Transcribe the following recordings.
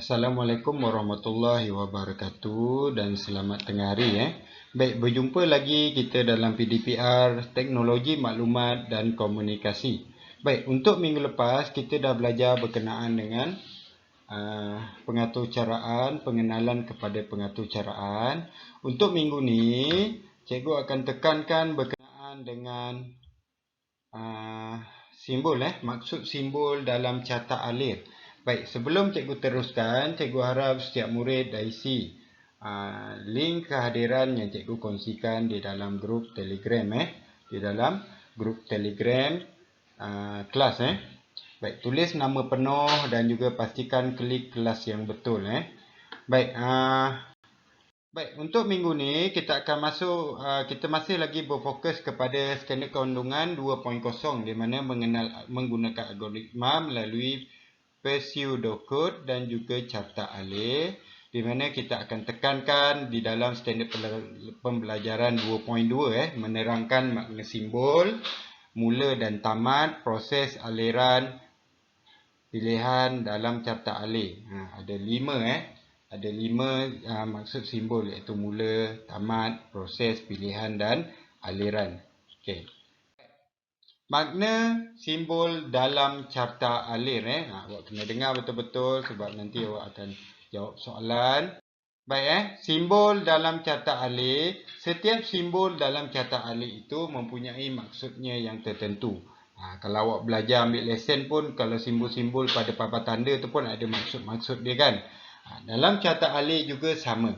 Assalamualaikum warahmatullahi wabarakatuh dan selamat tengah hari. Baik, berjumpa lagi kita dalam PDPR Teknologi Maklumat dan Komunikasi. Baik, untuk minggu lepas kita dah belajar berkenaan dengan pengaturcaraan, pengenalan kepada pengaturcaraan. Untuk minggu ni, cikgu akan tekankan berkenaan dengan simbol, maksud simbol dalam carta alir. Baik, sebelum cikgu teruskan, cikgu harap setiap murid dah isi link kehadiran yang cikgu kongsikan di dalam grup Telegram, di dalam grup Telegram kelas. Baik, tulis nama penuh dan juga pastikan klik kelas yang betul. Baik, baik, untuk minggu ni kita akan masuk, kita masih lagi berfokus kepada standard kandungan 2.0 di mana menggunakan algoritma melalui pseudocode dan juga carta alir, di mana kita akan tekankan di dalam standard pembelajaran 2.2 menerangkan makna simbol, mula dan tamat, proses aliran pilihan dalam carta alir. Ada 5 maksud simbol, iaitu mula, tamat, proses, pilihan dan aliran. Okey. Makna simbol dalam carta alir. Awak kena dengar betul-betul sebab nanti awak akan jawab soalan. Baik, simbol dalam carta alir. Setiap simbol dalam carta alir itu mempunyai maksudnya yang tertentu. Kalau awak belajar ambil lesen pun, kalau simbol-simbol pada papan tanda tu pun ada maksud-maksud dia kan. Dalam carta alir juga sama.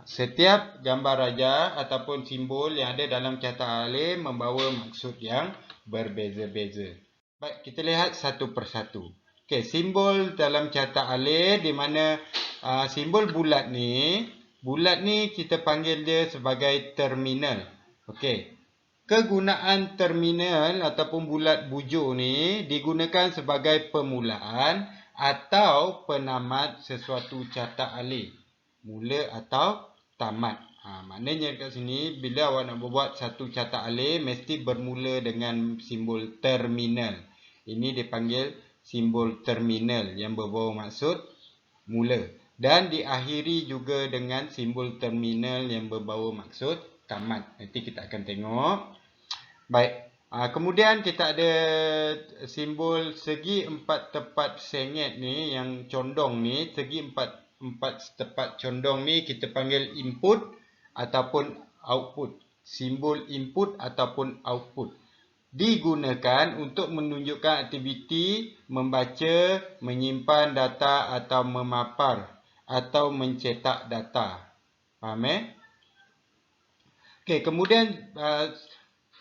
Setiap gambar raja ataupun simbol yang ada dalam carta alir membawa maksud yang berbeza-beza. Baik, kita lihat satu persatu. Okey, simbol dalam carta alir di mana simbol bulat ni kita panggil dia sebagai terminal. Okey. Kegunaan terminal ataupun bulat bujur ni digunakan sebagai permulaan atau penamat sesuatu carta alir. Mula atau tamat. Maknanya kat sini bila awak nak buat satu carta alir mesti bermula dengan simbol terminal. Ini dipanggil simbol terminal yang berbau maksud mula. Dan diakhiri juga dengan simbol terminal yang berbau maksud tamat. Nanti kita akan tengok. Baik. Kemudian kita ada simbol segi empat tepat sengit ni yang condong ni. Segi empat tepat condong ni kita panggil input ataupun output. Simbol input ataupun output digunakan untuk menunjukkan aktiviti membaca, menyimpan data atau memapar atau mencetak data. Faham? Okey, kemudian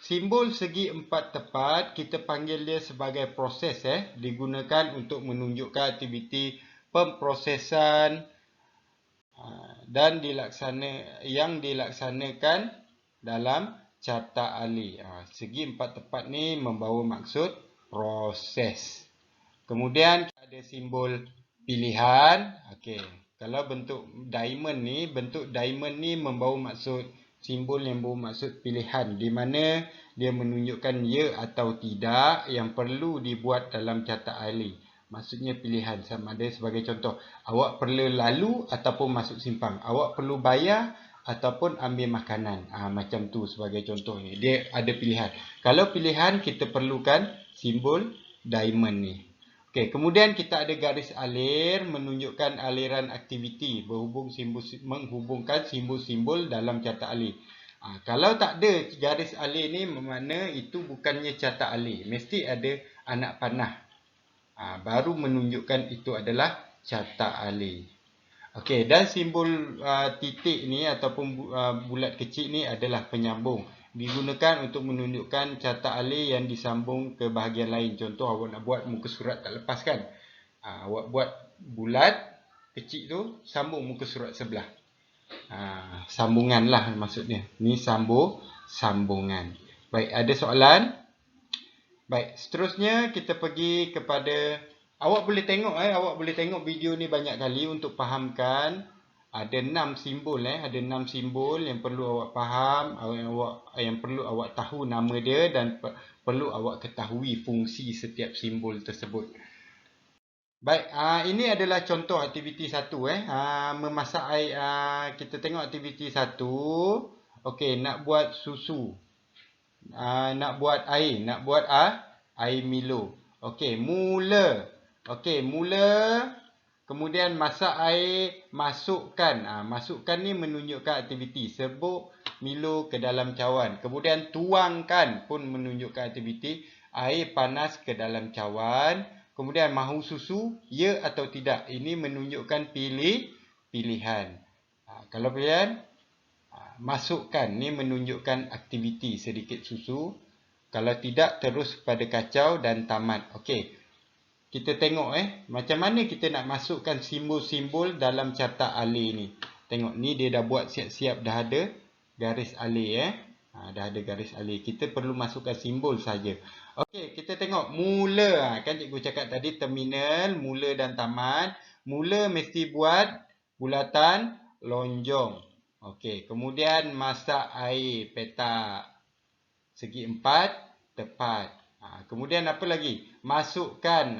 simbol segi empat tepat kita panggil dia sebagai proses, digunakan untuk menunjukkan aktiviti pemprosesan dan yang dilaksanakan dalam carta alir. Segi empat tepat ni membawa maksud proses. Kemudian ada simbol pilihan. Okey, kalau bentuk diamond ni membawa maksud simbol yang bermaksud pilihan, di mana dia menunjukkan ya atau tidak yang perlu dibuat dalam carta alir. Maksudnya pilihan. Sama ada sebagai contoh, awak perlu lalu ataupun masuk simpang. Awak perlu bayar ataupun ambil makanan. Macam tu sebagai contoh ni. Dia ada pilihan. Kalau pilihan kita perlukan simbol diamond ni. Okey, kemudian kita ada garis alir menunjukkan aliran aktiviti menghubungkan simbol-simbol dalam carta alir. Kalau tak ada garis alir ni bermakna itu bukannya carta alir. Mesti ada anak panah. Baru menunjukkan itu adalah carta alir. Okey, dan simbol titik ni ataupun bulat kecil ni adalah penyambung. Digunakan untuk menunjukkan carta alir yang disambung ke bahagian lain. Contoh awak nak buat muka surat tak lepas kan. Awak buat bulat kecil tu sambung muka surat sebelah. Sambungan lah maksudnya. Ni sambungan. Baik, ada soalan? Baik, seterusnya kita pergi kepada, awak boleh tengok video ni banyak kali untuk fahamkan. Ada 6 simbol ada 6 simbol yang perlu awak faham, yang perlu awak tahu nama dia dan perlu awak ketahui fungsi setiap simbol tersebut. Baik, ini adalah contoh aktiviti satu. Memasak air. Kita tengok aktiviti satu. Okey, nak buat susu. Nak buat air. Nak buat air Milo. Okey, mula. Okey, mula. Kemudian masak air, masukkan. Masukkan ni menunjukkan aktiviti. Serbuk Milo ke dalam cawan. Kemudian tuangkan pun menunjukkan aktiviti. Air panas ke dalam cawan. Kemudian mahu susu, ya atau tidak. Ini menunjukkan pilihan. Kalau pilihan, masukkan. Ini menunjukkan aktiviti sedikit susu. Kalau tidak, terus pada kacau dan tamat. Okey. Kita tengok macam mana kita nak masukkan simbol-simbol dalam carta alir ni. Tengok ni dia dah buat siap-siap, dah ada garis alir dah ada garis alir. Kita perlu masukkan simbol saja. Okey, kita tengok mula. Kan cikgu cakap tadi terminal, mula dan tamat. Mula mesti buat bulatan lonjong. Okey, kemudian masak air petak. Segi 4 tepat. Kemudian apa lagi? Masukkan.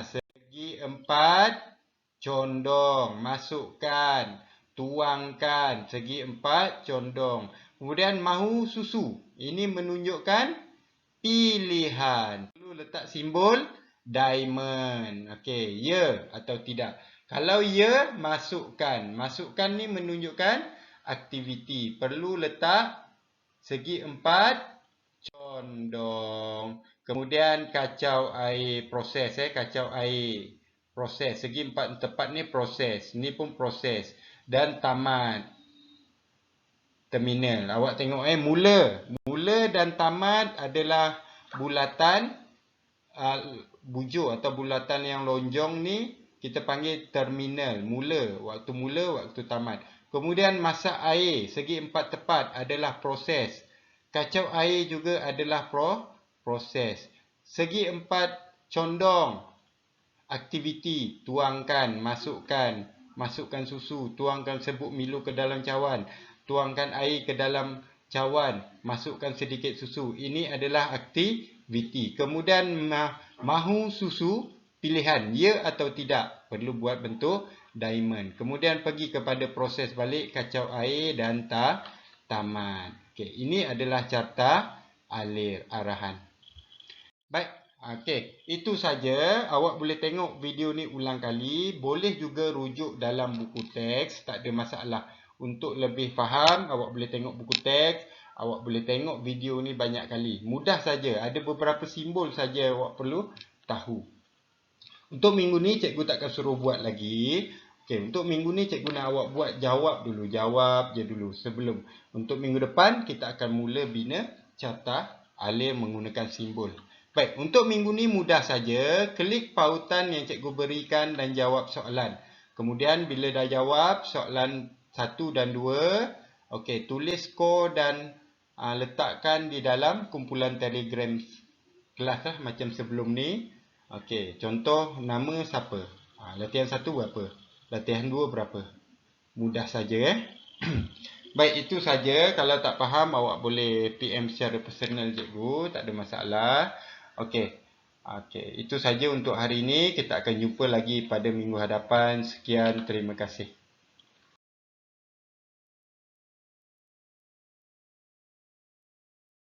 Segi 4 condong. Masukkan. Tuangkan. Segi 4 condong. Kemudian mahu susu. Ini menunjukkan pilihan. Perlu letak simbol diamond. Okey, ya atau tidak. Kalau ya, masukkan. Masukkan ni menunjukkan aktiviti. Perlu letak segi 4 condong. Kemudian kacau air proses. Kacau air proses. Segi 4 tepat ni proses. Ni pun proses. Dan tamat. Terminal. Awak tengok mula. Mula dan tamat adalah bulatan bujur atau bulatan yang lonjong ni kita panggil terminal. Mula, waktu tamat. Kemudian masak air segi 4 tepat adalah proses. Kacau air juga adalah proses. Segi 4 condong, aktiviti, tuangkan, masukkan susu, tuangkan serbuk Milo ke dalam cawan, tuangkan air ke dalam cawan, masukkan sedikit susu. Ini adalah aktiviti. Kemudian mahu susu, pilihan ya atau tidak. Perlu buat bentuk diamond. Kemudian pergi kepada proses balik, kacau air dan tamat. Okey, ini adalah carta alir arahan. Baik, okey, itu saja. Awak boleh tengok video ni ulang kali. Boleh juga rujuk dalam buku teks, tak ada masalah. Untuk lebih faham, awak boleh tengok buku teks. Awak boleh tengok video ni banyak kali. Mudah saja. Ada beberapa simbol saja awak perlu tahu. Untuk minggu ni cikgu takkan suruh buat lagi. Okey, untuk minggu ni cikgu nak awak buat jawab dulu. Jawab je dulu sebelum. Untuk minggu depan kita akan mula bina carta alir menggunakan simbol. Baik, untuk minggu ni mudah saja. Klik pautan yang cikgu berikan dan jawab soalan. Kemudian bila dah jawab soalan 1 dan 2, okey, tulis skor dan letakkan di dalam kumpulan Telegram kelas macam sebelum ni. Okey, contoh nama siapa? Latihan 1 berapa? Latihan 2 berapa? Mudah saja Baik, itu saja. Kalau tak faham awak boleh PM secara personal cikgu, tak ada masalah. Okey. Okey, itu saja untuk hari ini. Kita akan jumpa lagi pada minggu hadapan. Sekian, terima kasih.